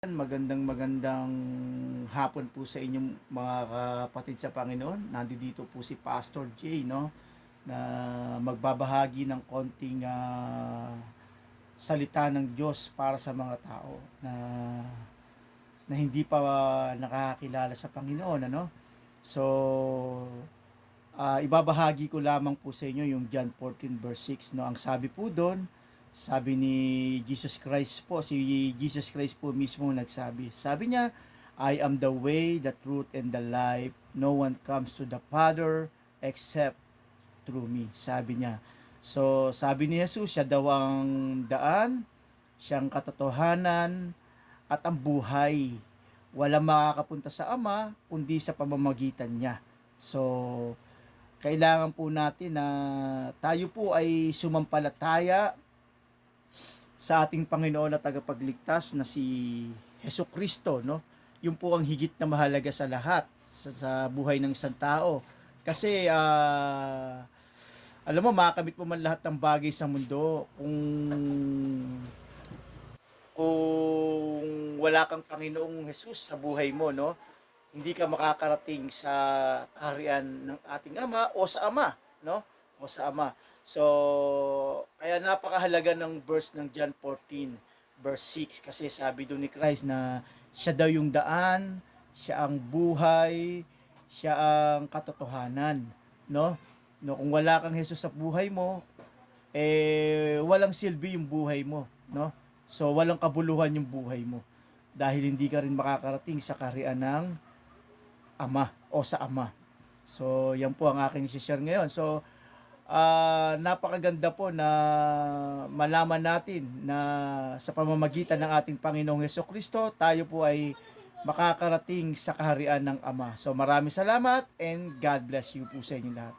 Magandang hapon po sa inyong mga kapatid sa Panginoon. Nandito po si Pastor Jay, no, na magbabahagi ng konting salita ng Diyos para sa mga tao na hindi pa nakakilala sa Panginoon, ano. So, ibabahagi ko lamang po sa inyo yung John 14 verse 6, no. Ang sabi po doon, sabi ni Jesus Christ po, si Jesus Christ po mismo nagsabi. Sabi niya, I am the way, the truth, and the life. No one comes to the Father except through me. Sabi niya. So, sabi ni Jesus, siya daw ang daan, siyang katotohanan, at ang buhay. Walang makakapunta sa Ama, kundi sa pamamagitan niya. So, kailangan po natin na tayo po ay sumampalataya sa ating Panginoon at tagapagligtas na si Hesus Kristo, no? Yun po ang higit na mahalaga sa lahat sa buhay ng isang tao. Kasi alam mo, makakamit mo man lahat ng bagay sa mundo kung wala kang Panginoong Hesus sa buhay mo, no? Hindi ka makakarating sa kaharian ng ating Ama o sa Ama, no? O sa Ama. So, kaya napakahalaga ng verse ng John 14 verse 6 kasi sabi doon ni Christ na siya daw yung daan, siya ang buhay, siya ang katotohanan, no? No, kung wala kang Jesus sa buhay mo, walang silbi yung buhay mo, no? So, walang kabuluhan yung buhay mo dahil hindi ka rin makakarating sa kaharian ng Ama o sa Ama. So, yan po ang aking i-share ngayon. So, napakaganda po na malaman natin na sa pamamagitan ng ating Panginoong Hesukristo, tayo po ay makakarating sa kaharian ng Ama. So, maraming salamat and God bless you po sa inyo lahat.